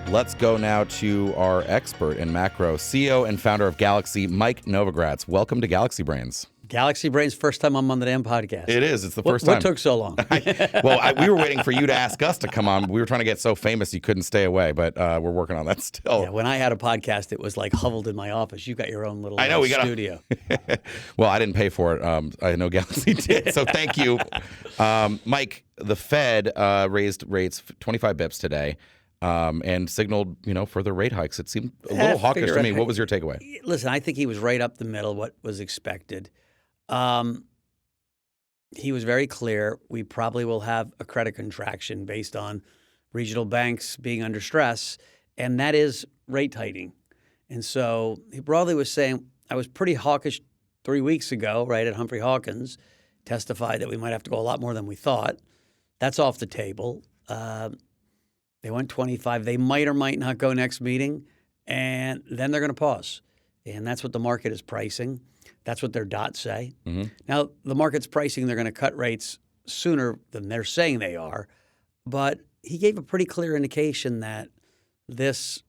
Let's go now to our expert in macro, CEO and founder of Galaxy, Mike Novogratz. Welcome to Galaxy Brains. Galaxy Brains, first time I'm on the damn podcast. It is. It's the first time. What took so long? We were waiting for you to ask us to come on. We were trying to get so famous you couldn't stay away, but we're working on that still. Yeah, when I had a podcast, it was like hoveled in my office. You got your own little studio. Well, I didn't pay for it. I know Galaxy did, so thank you. Mike, the Fed raised rates 25 bips today. And signaled, further rate hikes. It seemed a little hawkish to me. What was your takeaway? Listen, I think he was right up the middle, what was expected. He was very clear. We probably will have a credit contraction based on regional banks being under stress, and that is rate tightening. And so he broadly was saying, I was pretty hawkish 3 weeks ago, right, at Humphrey Hawkins, testified that we might have to go a lot more than we thought. That's off the table. They went 25. They might or might not go next meeting, and then they're going to pause. And that's what the market is pricing. That's what their dots say. Mm-hmm. Now, the market's pricing they're going to cut rates sooner than they're saying they are. But he gave a pretty clear indication that this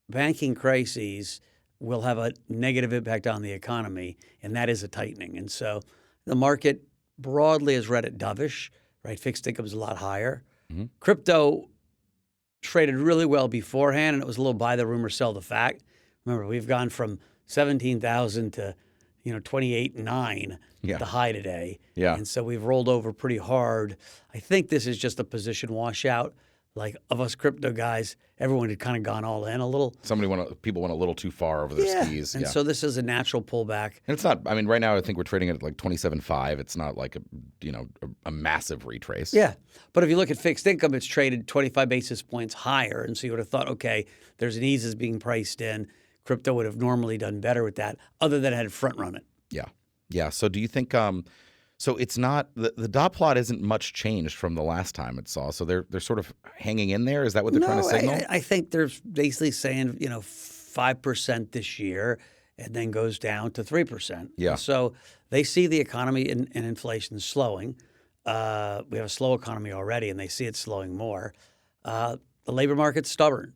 banking crisis will have a negative impact on the economy, and that is a tightening. And so the market broadly has read it dovish, right? Fixed income is a lot higher. Mm-hmm. Crypto traded really well beforehand, and it was a little buy the rumor, sell the fact. Remember, we've gone from 17,000 to 28.9 the high today. Yeah. And so we've rolled over pretty hard. I think this is just a position washout. Like, of us crypto guys, everyone had kind of gone all in a little. People went a little too far over their skis. And so this is a natural pullback. And it's not, right now I think we're trading at like 27.5. It's not like a massive retrace. Yeah. But if you look at fixed income, it's traded 25 basis points higher. And so you would have thought, okay, there's an ease is being priced in. Crypto would have normally done better with that, other than it had front run it. Yeah. Yeah. So do you think so it's not the dot plot isn't much changed from the last time it saw. So they're sort of hanging in there. Is that what they're trying to signal? I think they're basically saying 5% this year, and then goes down to 3%. Yeah. And so they see the economy and inflation slowing. We have a slow economy already, and they see it slowing more. The labor market's stubborn,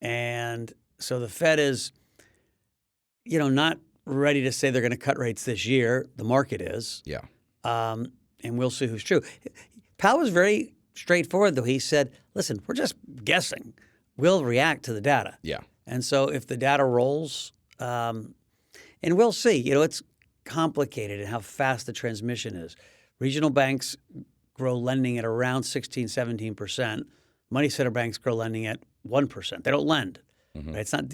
and so the Fed is, not ready to say they're going to cut rates this year. The market is. Yeah. And we'll see who's true. Powell was very straightforward, though. He said, listen, we're just guessing. We'll react to the data. Yeah. And so if the data rolls, and we'll see. It's complicated in how fast the transmission is. Regional banks grow lending at around 16, 17%. Money center banks grow lending at 1%. They don't lend. Mm-hmm. Right? It's not,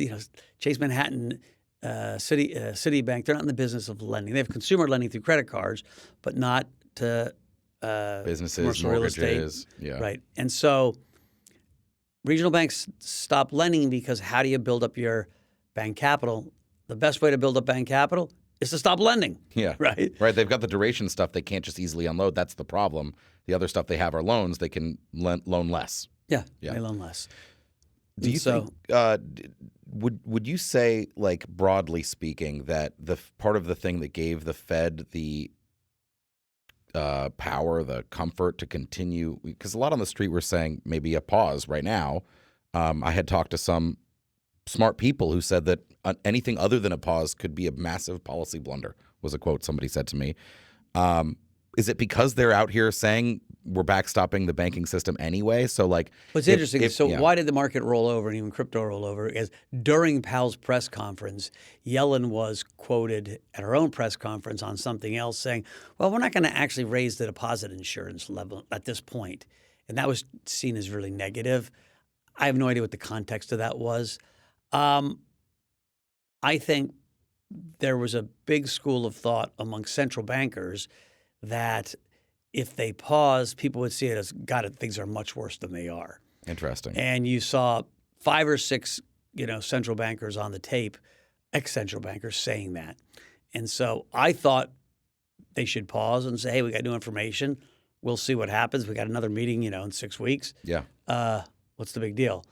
Chase Manhattan, Citibank, they're not in the business of lending. They have consumer lending through credit cards, but not to businesses, mortgages. Real estate. Yeah. Right. And so regional banks stop lending because how do you build up your bank capital? The best way to build up bank capital is to stop lending. Yeah. Right. Right. They've got the duration stuff they can't just easily unload. That's the problem. The other stuff they have are loans. They can loan less. Yeah. They loan less. Do you think would you say, like, broadly speaking, that the part of the thing that gave the Fed the power, the comfort to continue, because a lot on the street were saying maybe a pause right now. I had talked to some smart people who said that anything other than a pause could be a massive policy blunder, was a quote somebody said to me. Is it because they're out here saying we're backstopping the banking system anyway? So, like, what's interesting. Why did the market roll over and even crypto roll over? Is during Powell's press conference, Yellen was quoted at her own press conference on something else saying, "Well, we're not going to actually raise the deposit insurance level at this point," and that was seen as really negative. I have no idea what the context of that was. I think there was a big school of thought among central bankers that if they pause, people would see it as, got it, things are much worse than they are. Interesting. And you saw 5 or 6, central bankers on the tape, ex-central bankers saying that. And so I thought they should pause and say, hey, we got new information. We'll see what happens. We got another meeting, in 6 weeks. Yeah. What's the big deal?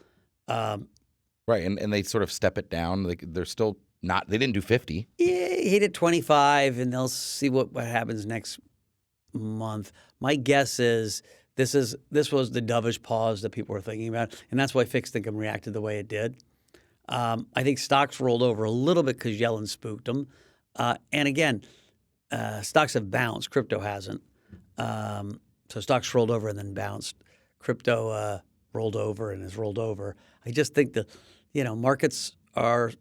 Right. And they sort of step it down. They're still not, they didn't do 50. Yeah, he did 25, and they'll see what happens next month. My guess is this was the dovish pause that people were thinking about, and that's why fixed income reacted the way it did. I think stocks rolled over a little bit because Yellen spooked them. And again, stocks have bounced. Crypto hasn't. So stocks rolled over and then bounced. Crypto rolled over and has rolled over. I just think that, markets are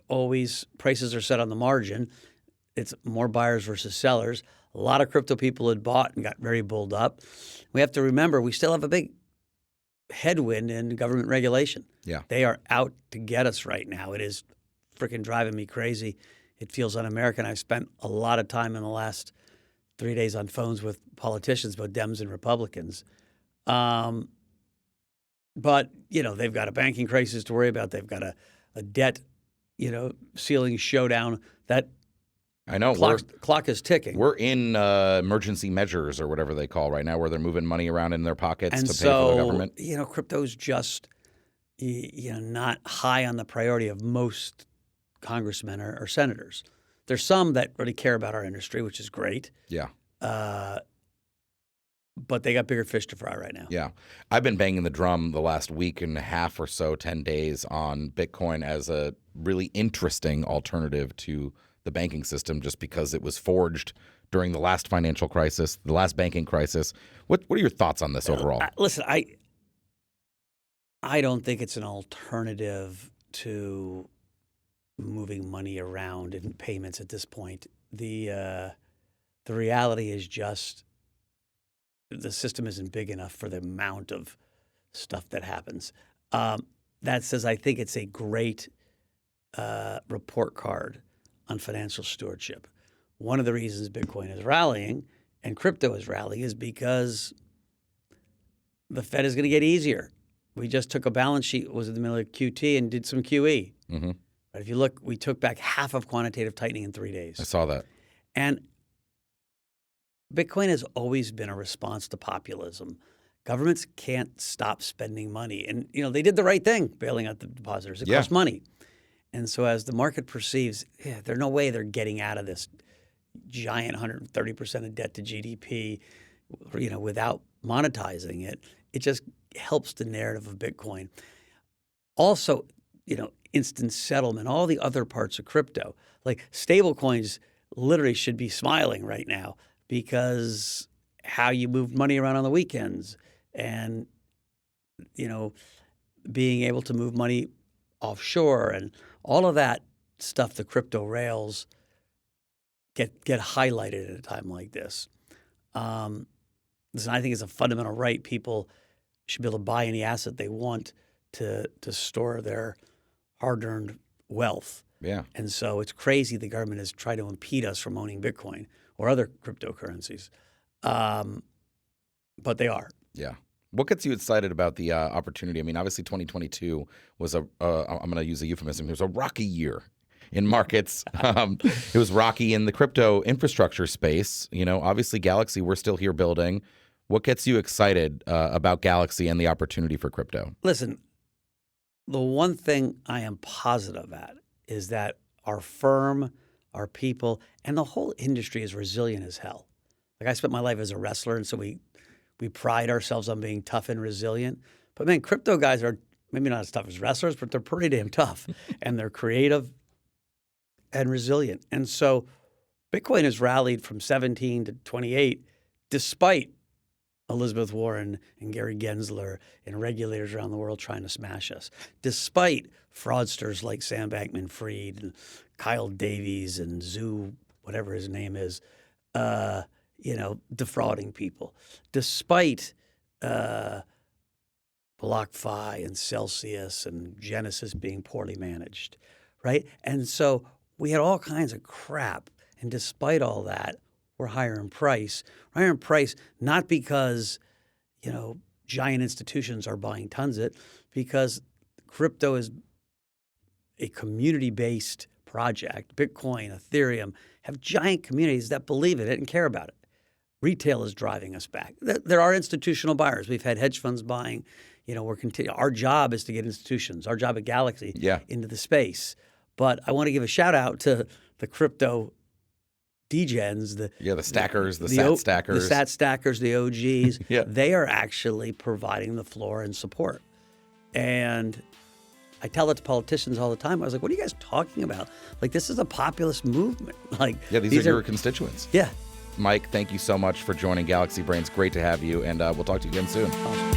always, prices are set on the margin. It's more buyers versus sellers. A lot of crypto people had bought and got very bulled up. We have to remember we still have a big headwind in government regulation. Yeah. They are out to get us right now. It is freaking driving me crazy. It feels un-American. I've spent a lot of time in the last 3 days on phones with politicians, both Dems and Republicans. But, they've got a banking crisis to worry about. They've got a debt, ceiling showdown. That I know. clock is ticking. We're in emergency measures or whatever they call right now, where they're moving money around in their pockets and to pay for the government. Crypto's just, not high on the priority of most congressmen or senators. There's some that really care about our industry, which is great. Yeah. But they got bigger fish to fry right now. Yeah. I've been banging the drum the last week and a half or so, 10 days, on Bitcoin as a really interesting alternative to the banking system, just because it was forged during the last financial crisis, the last banking crisis. What are your thoughts on this overall? Listen, I don't think it's an alternative to moving money around in payments at this point. The reality is just the system isn't big enough for the amount of stuff that happens. That says I think it's a great report card on financial stewardship. One of the reasons Bitcoin is rallying and crypto is rallying is because the Fed is going to get easier. We just took a balance sheet, was in the middle of QT, and did some QE. Mm-hmm. But if you look, we took back half of quantitative tightening in 3 days. I saw that. And Bitcoin has always been a response to populism. Governments can't stop spending money. And, they did the right thing, bailing out the depositors. It costs money. And so as the market perceives, there's no way they're getting out of this giant 130% of debt to GDP, without monetizing it, it just helps the narrative of Bitcoin. Also, instant settlement, all the other parts of crypto, like stable coins literally should be smiling right now because how you move money around on the weekends and, being able to move money offshore and all of that stuff, the crypto rails get highlighted at a time like this. Listen, I think it's a fundamental right. People should be able to buy any asset they want to store their hard-earned wealth. Yeah. And so it's crazy the government has tried to impede us from owning Bitcoin or other cryptocurrencies. But they are. Yeah. What gets you excited about the opportunity? I mean, obviously 2022 was I'm going to use a euphemism. It was a rocky year in markets. It was rocky in the crypto infrastructure space. Obviously Galaxy, we're still here building. What gets you excited about Galaxy and the opportunity for crypto? Listen, the one thing I am positive at is that our firm, our people, and the whole industry is resilient as hell. Like I spent my life as a wrestler, and so we pride ourselves on being tough and resilient. But man, crypto guys are maybe not as tough as wrestlers, but they're pretty damn tough. And they're creative and resilient. And so Bitcoin has rallied from 17 to 28 despite Elizabeth Warren and Gary Gensler and regulators around the world trying to smash us, despite fraudsters like Sam Bankman-Fried and Kyle Davies and Zoo, whatever his name is, defrauding people, despite BlockFi and Celsius and Genesis being poorly managed, right? And so we had all kinds of crap. And despite all that, we're higher in price. We're higher in price not because, giant institutions are buying tons of it, because crypto is a community-based project. Bitcoin, Ethereum have giant communities that believe in it and care about it. Retail is driving us back. There are institutional buyers. We've had hedge funds buying. Our job is to get institutions, our job at Galaxy, into the space. But I want to give a shout out to the crypto degens, the stackers, the the sat O- stackers. the sat stackers, the OGs, Yeah. they are actually providing the floor and support. And I tell it to politicians all the time. I was like, what are you guys talking about? Like, this is a populist movement. Like, Yeah, these are your constituents. Yeah. Mike, thank you so much for joining Galaxy Brains. Great to have you, and we'll talk to you again soon. Awesome.